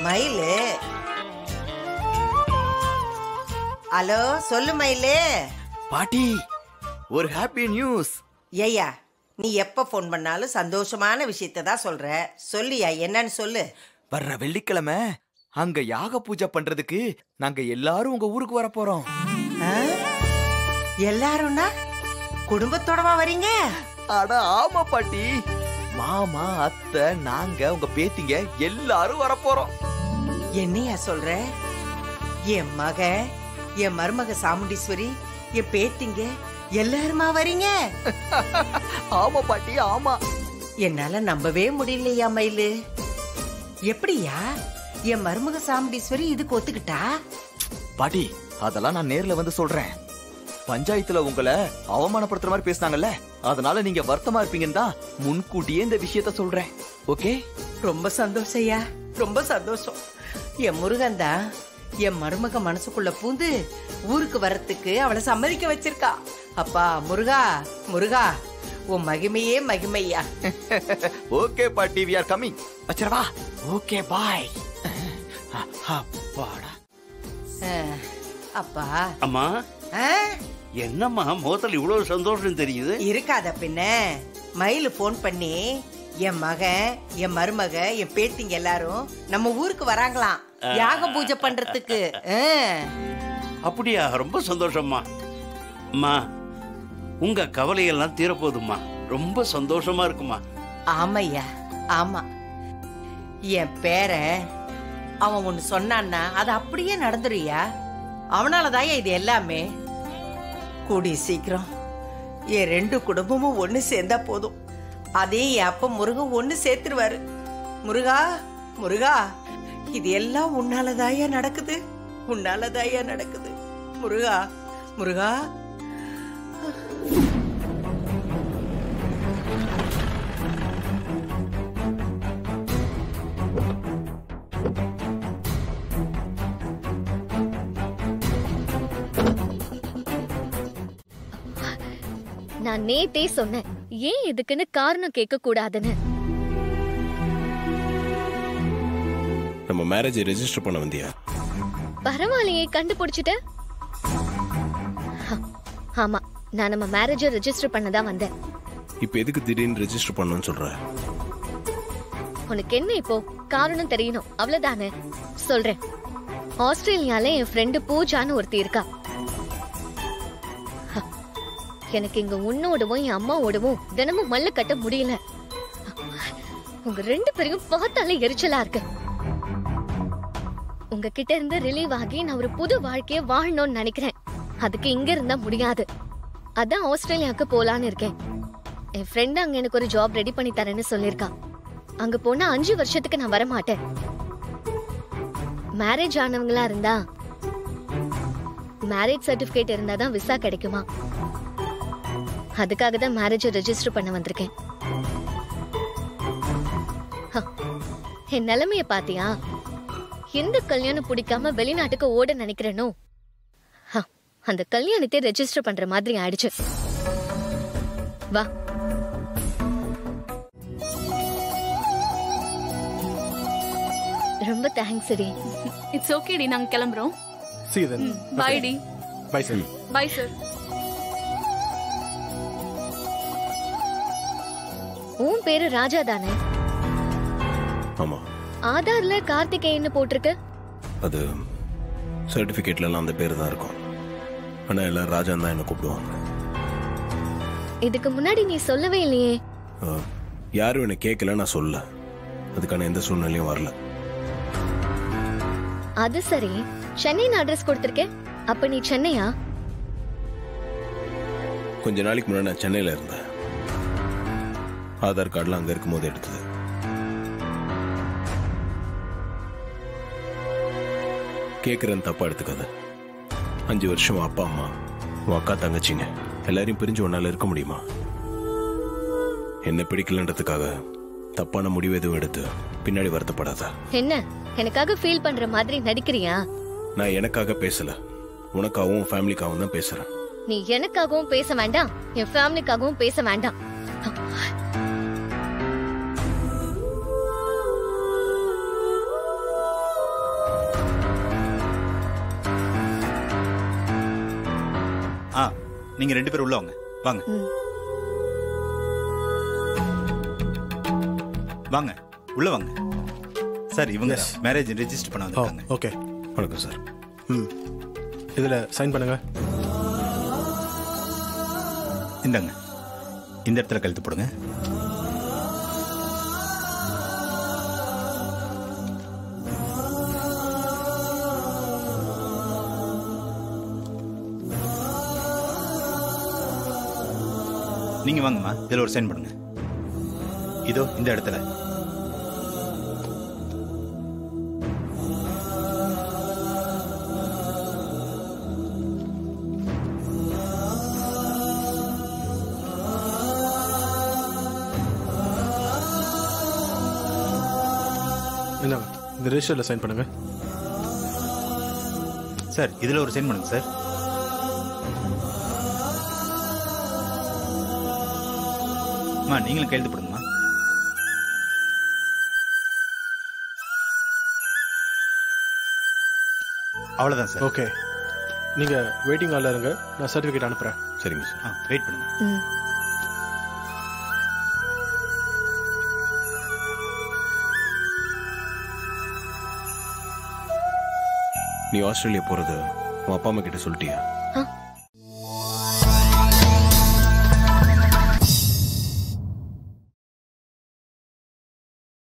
மயிலு. ஹலோ, சொல்லு மயிலு. பாட்டி, ஒரு ஹாப்பி நியூஸ். ஏய்யா, நீ எப்ப போன் பண்ணாலும் சந்தோஷமான விஷயத்தை தான் சொல்ற. சொல்லியா, என்னன்னு சொல்லு. வர்ற வெள்ளிக்கிழமை அங்க யாக பூஜை பண்றதுக்கு நாங்க எல்லாரும் உங்க ஊருக்கு வர போறோம். எல்லாரும்னா குடும்பத்தோடவா வரீங்க? அட ஆமா பாட்டி. மாமா, அத்தை, நாங்க உங்க பேத்திங்க எல்லாரும் வர போறோம். என்னையா சொல்ற? என் மக, என் மருமக சாமுண்டீஸ்வரி, என் பேத்திங்க எல்லாருமா வரீங்க? ஆமா பாட்டி, ஆமா. என்னால நம்பவே முடியலையா மயிலு. எப்படியா என் மருமக சாமுண்டீஸ்வரி இதுக்கு ஒத்துக்கிட்டா? பாட்டி, அதெல்லாம் நான் நேர்ல வந்து சொல்றேன். பஞ்சாயத்துல உங்களை அவமானப்படுத்துற மாதிரி பேசினாங்கல்ல, அதனால நீங்க வருத்தமா இருப்பீங்கன்னு தான் முன்கூட்டியே இந்த விஷயத்த சொல்றேன். ஓகே? ரொம்ப சந்தோஷம்யா, ரொம்ப சந்தோஷம். என் முருகன் தான் என் மருமக மனசுக்குள்ள பூந்து ஊருக்கு வரத்துக்கு அவளை சம்மதிக்க வச்சிருக்கா. அப்பா முருகா, முருகா, உன் மகிமையே மகிமையா. ஓகே பாட்டி, we are coming. வச்சிரவா. ஓகே, பாய். அப்பாடா. அப்பா. அம்மா, என்னம்மா முகத்துல இவ்வளவு சந்தோஷம் தெரியுது? இருக்காத பின்ன. மயிலு போன் பண்ணி என் மகன், என் மருமக, என் பேத்திங்க எல்லாரும் நம்ம ஊருக்கு வராங்களாம் யாக பூஜை பண்றதுக்கு. அப்படியா? ரொம்ப சந்தோஷம்மா. அம்மா, உங்க கவலையெல்லாம் தீரப்போதுமா. ரொம்ப சந்தோஷமா இருக்குமா? ஆமையா, ஆமா. என் பேர அவன் ஒண்ணு சொன்னான்னா அது அப்படியே நடந்துருயா. அவனாலதான் இது எல்லாமே. கூடி சீக்கிரம் என் 2 குடும்பமும் ஒண்ணு சேர்ந்தா போதும். அதே அப்ப முருகன் ஒண்ணு சேர்த்துருவாரு. முருகா, முருகா, இது எல்லாம் உன்னாலதாயா நடக்குது, உன்னாலதாயா நடக்குது. முருகா, முருகா. நான் நேத்தே சொன்னேன், ஏன் இதுக்குன்னு காரணம் கேட்க கூடாதுன்னு. நம்ம மேரேஜ் ரெஜிஸ்டர் பண்ண வந்தியா? பரவாயில்லையே, கண்டுபிடிச்சிட்ட. ஆமா, நான் நம்ம மேரேஜ் ரெஜிஸ்டர் பண்ணதான் வந்தேன். இப்ப எதுக்கு திடீர்னு ரெஜிஸ்டர் பண்ணணும்னு சொல்ற? உனக்கு என்ன இப்போ காரணம் தெரியணும், அவ்வளவுதானே? சொல்றேன். ஆஸ்திரேலியால என் ஃப்ரெண்டு பூஜான்னு ஒருத்தி இருக்கா. எனக்கு இங்க உன்னோடவும் என் அம்மாவோடவும் தினமும் மல்ல கட்ட முடியல. உங்க 2 பேரையும் பார்த்தாலே எரிச்சலா இருக்கு. உங்ககிட்ட இருந்து ரிலீவ் ஆகி நான் ஒரு புது வாழ்க்கைய வாழணும்னு நினைக்கிறேன். அதுக்கு இங்க இருந்தா முடியாது. அதான் ஆஸ்திரேலியாவுக்கு போலான்னு இருக்கேன். என் ஃப்ரெண்ட் அங்க எனக்கு ஒரு ஜாப் ரெடி பண்ணி தரேன்னு சொல்லிருக்கா. அங்க போனா 5 வருஷத்துக்கு நான் வர மாட்டேன். மேரேஜ் ஆனவங்களா இருந்தா மேரேஜ் சர்டிபிகேட் இருந்தாதான் விசா கிடைக்குமா. அதுக்காக தான் மேரேஜ் ரெஜிஸ்டர் பண்ண வந்திருக்கேன். என் நிலைமைய பாத்தியா? எந்த கல்யாணம் பிடிக்காம வெளிநாட்டுக்கு ஓட நினைக்கிறேனோ அந்த கல்யாணத்தை ரெஜிஸ்டர் பண்ற மாதிரி ஆயிடுச்சு. வா. ரொம்ப தேங்க்ஸ் டி. இட்ஸ் ஓகே டி, நாங்க கிளம்புறோம். See you then. பை டி. Bye sir. Bye sir. உன் பேரு ராஜா தானே? ஆமா. ஆதார்ல கார்த்திகேயன்னு போட்டிருக்கு. அது சர்டிபிகேட்ல எல்லாம் அந்த பேரு தான் இருக்கும். ஆனா எல்லாரும் ராஜான் தான் என்ன கூப்பிடுவாங்க. இதுக்கு முன்னாடி நீ சொல்லவே இல்லையே. யாரும் என்ன கேட்கல, நான் சொல்ல. அதுக்கான எந்த சூழ்நிலையும் வரல. அது சரி, சென்னைன்னு அட்ரஸ் கொடுத்திருக்கேன். அப்ப நீ சென்னையா? கொஞ்ச நாளைக்கு முன்னாடி நான் சென்னையில இருந்தேன். ஆதார் கார்டுல அங்க இருக்கும் போது எடுத்தது. கேக்குறேன்னு தப்பா எடுத்துக்காத. 5 வருஷம் அப்பா அம்மா, உன் அக்கா தங்கச்சிங்க எல்லாரையும் பிரிஞ்சு ஒன்னால இருக்க முடியுமா? என்ன பிடிக்கலன்றதுக்காக தப்பான முடிவு எதுவும் எடுத்து பின்னாடி வருத்தப்படாத. என்ன எனக்காக ஃபீல் பண்ற மாதிரி நடிக்கிறியா? நான் எனக்காக பேசல, உனக்காகவும் ஃபேமிலிக்காகவும் தான் பேசுறேன். நீ எனக்காகவும் பேச வேண்டாம், என் ஃபேமிலிக்காகவும் பேச வேண்டாம். நீங்க 2 பேரும் உள்ள வாங்க. வாங்க வாங்க உள்ள வாங்க. சார் இவங்க மேரேஜ் ரெஜிஸ்டர் பண்ண வந்திருக்காங்க. ஓகே. வணக்கம் சார். இதுல சைன் பண்ணுங்க. இந்தாங்க, இந்த இடத்துல கழுத்து போடுங்க. நீங்க வாங்கம்மா, இதுல ஒரு சைன் பண்ணுங்க. இதோ இந்த இடத்துல. என்னங்க இந்த ரெஜிஸ்டர்ல சைன் பண்ணுங்க. சார் இதுல ஒரு சைன் பண்ணுங்க சார். நீங்களும் கையெழுத்து போடுங்கம்மா. அவ்வளவுதான் சார். ஓகே, நீங்க வெயிட்டிங் ஹால்ல இருங்க, நான் சர்டிபிகேட் அனுப்புறேன். சரிங்க சார். வெயிட் பண்ணுங்க. நீ ஆஸ்திரேலியா போறது உன் அப்பா அம்மா கிட்ட சொல்லிட்டியா?